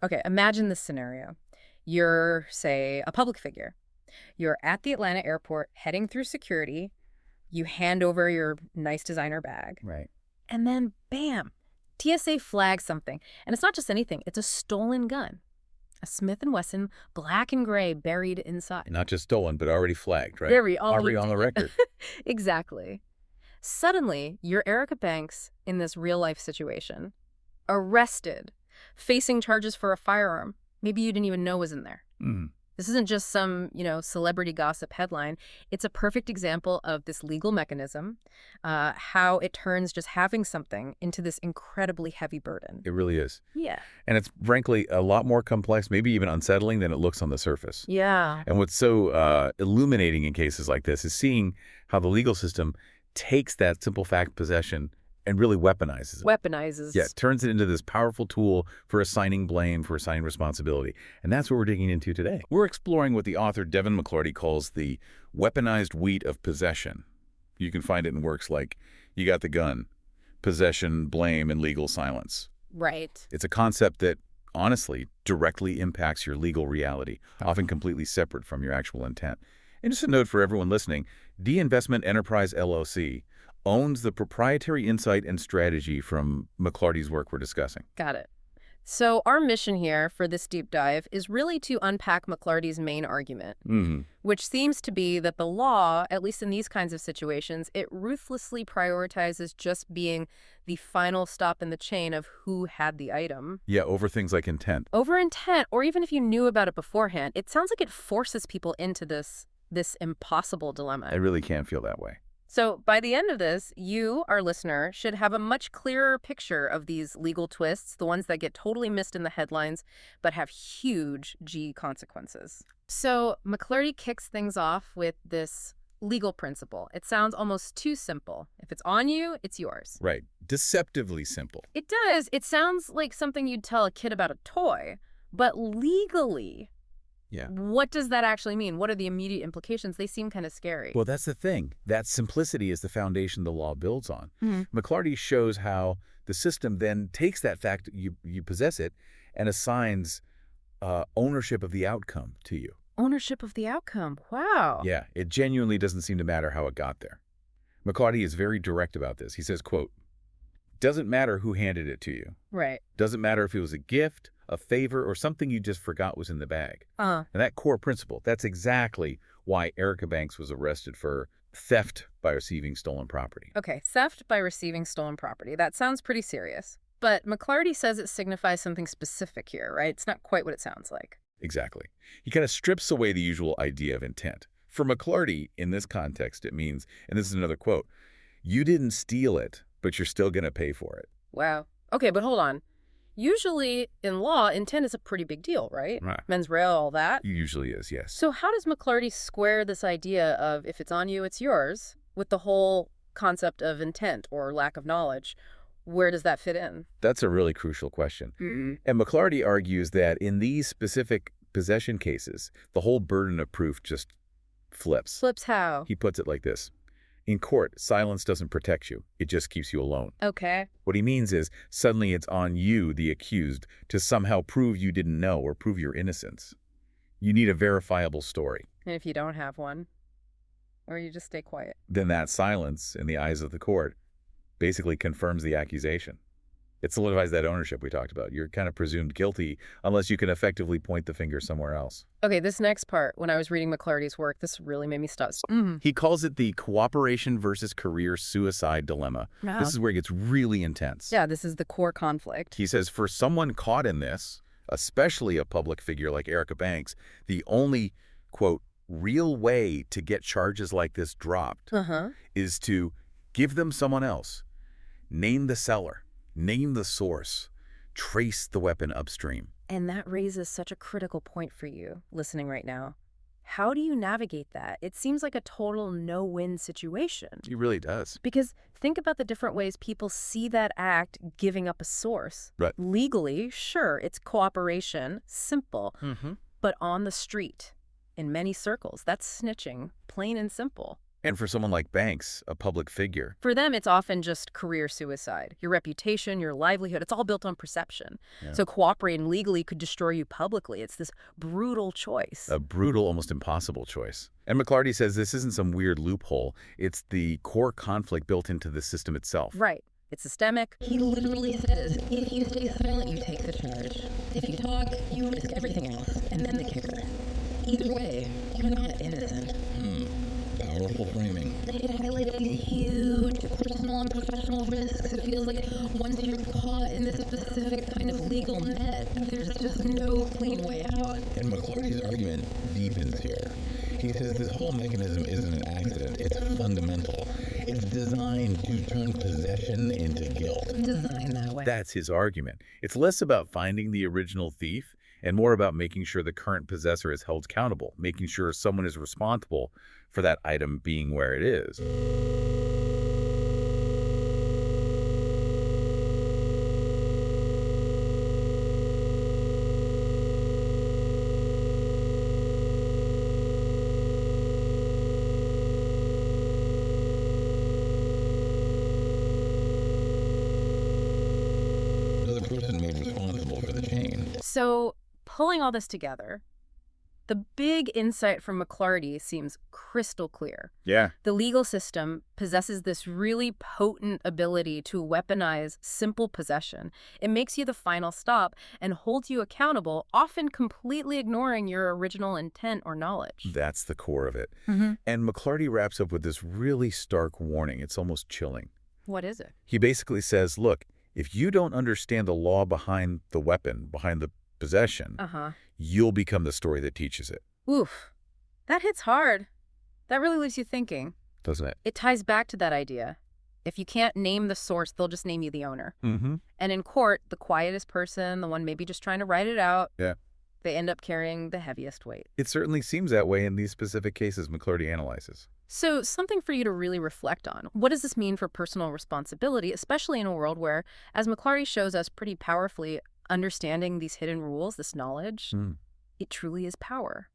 Okay, imagine this scenario. You're, say, a public figure. You're at the Atlanta airport heading through security. You hand over your nice designer bag. Right. And then, bam, TSA flags something. And it's not just anything. It's a stolen gun. A Smith & Wesson, black and gray, buried inside. Not just stolen, but already flagged, right? Already on the record. Exactly. Suddenly, you're Erica Banks in this real-life situation. Arrested. Facing charges for a firearm. Maybe you didn't even know was in there. Mm. This isn't just some, celebrity gossip headline. It's a perfect example of this legal mechanism, how it turns just having something into this incredibly heavy burden. It really is. Yeah. And it's frankly a lot more complex, maybe even unsettling than it looks on the surface. Yeah. And what's so illuminating in cases like this is seeing how the legal system takes that simple fact possession and really weaponizes it. Weaponizes. Yeah, turns it into this powerful tool for assigning blame, for assigning responsibility. And that's what we're digging into today. We're exploring what the author Devin McClarty calls the weaponized wheat of possession. You can find it in works like You Got the Gun, Possession, Blame, and Legal Silence. Right. It's a concept that, honestly, directly impacts your legal reality, often completely separate from your actual intent. And just a note for everyone listening, D Investment Enterprise LLC owns the proprietary insight and strategy from McClarty's work we're discussing. Got it. So our mission here for this deep dive is really to unpack McClarty's main argument, which seems to be that the law, at least in these kinds of situations, it ruthlessly prioritizes just being the final stop in the chain of who had the item. Yeah, over things like intent. Over intent, or even if you knew about it beforehand, it sounds like it forces people into this impossible dilemma. I really can feel that way. So by the end of this, you, our listener, should have a much clearer picture of these legal twists, the ones that get totally missed in the headlines, but have huge G consequences. So McClarty kicks things off with this legal principle. It sounds almost too simple. If it's on you, it's yours. Right. Deceptively simple. It does. It sounds like something you'd tell a kid about a toy, but legally... Yeah. What does that actually mean? What are the immediate implications? They seem kind of scary. Well, that's the thing. That simplicity is the foundation the law builds on. McClarty shows how the system then takes that fact, you possess it, and assigns ownership of the outcome to you. Ownership of the outcome. Wow. Yeah, it genuinely doesn't seem to matter how it got there. McClarty is very direct about this. He says, quote, "Doesn't matter who handed it to you. Right. Doesn't matter if it was a gift, a favor, or something you just forgot was in the bag." And that core principle, that's exactly why Erica Banks was arrested for theft by receiving stolen property. Okay, theft by receiving stolen property. That sounds pretty serious. But McClarty says it signifies something specific here, right? It's not quite what it sounds like. Exactly. He kind of strips away the usual idea of intent. For McClarty, in this context, it means, and this is another quote, "You didn't steal it, but you're still going to pay for it." Wow. Okay, but hold on. Usually, in law, intent is a pretty big deal, right? Right. Mens rea, all that. It usually is, yes. So how does McClarty square this idea of if it's on you, it's yours, with the whole concept of intent or lack of knowledge? Where does that fit in? That's a really crucial question. And McClarty argues that in these specific possession cases, the whole burden of proof just flips. Flips how? He puts it like this. In court, silence doesn't protect you. It just keeps you alone. Okay. What he means is suddenly it's on you, the accused, to somehow prove you didn't know or prove your innocence. You need a verifiable story. And if you don't have one, or you just stay quiet. Then that silence, in the eyes of the court, basically confirms the accusation. It solidifies that ownership we talked about. You're kind of presumed guilty unless you can effectively point the finger somewhere else. Okay, this next part, when I was reading McClarty's work, this really made me stop. He calls it the cooperation versus career suicide dilemma. Wow. This is where it gets really intense. Yeah, this is the core conflict. He says, for someone caught in this, especially a public figure like Erica Banks, the only, quote, real way to get charges like this dropped is to give them someone else, name the seller, name the source, trace the weapon upstream. And that raises such a critical point for you, listening right now. How do you navigate that? It seems like a total no-win situation. It really does. Because think about the different ways people see that act giving up a source. Right. Legally, sure, it's cooperation, simple. But on the street, in many circles, that's snitching, plain and simple. And for someone like Banks, a public figure. For them, it's often just career suicide. Your reputation, your livelihood, it's all built on perception. Yeah. So cooperating legally could destroy you publicly. It's this brutal choice. A brutal, almost impossible choice. And McClarty says this isn't some weird loophole. It's the core conflict built into the system itself. Right. It's systemic. He literally says, if you stay silent, you take the charge. If you talk, you risk everything else. And then the kicker. Either way, you're not innocent. Powerful framing. It highlights these huge personal and professional risks. It feels like once you're caught in this specific kind of legal net, there's just no clean way out. And McClarty's argument deepens here. He says this whole mechanism isn't an accident, it's fundamental. It's designed to turn possession into guilt. Designed that way. That's his argument. It's less about finding the original thief and more about making sure the current possessor is held accountable, making sure someone is responsible for that item being where it is. Another person made responsible for the chain. So pulling all this together, the big insight from McClarty seems crystal clear. Yeah. The legal system possesses this really potent ability to weaponize simple possession. It makes you the final stop and holds you accountable, often completely ignoring your original intent or knowledge. That's the core of it. Mm-hmm. And McClarty wraps up with this really stark warning. It's almost chilling. What is it? He basically says, look, if you don't understand the law behind the weapon, behind the possession, you'll become the story that teaches it. Oof. That hits hard. That really leaves you thinking. Doesn't it? It ties back to that idea. If you can't name the source, they'll just name you the owner. Mm-hmm. And in court, the quietest person, the one maybe just trying to write it out, Yeah. they end up carrying the heaviest weight. It certainly seems that way in these specific cases McClarty analyzes. So something for you to really reflect on. What does this mean for personal responsibility, especially in a world where, as McClarty shows us pretty powerfully, understanding these hidden rules, this knowledge, it truly is power.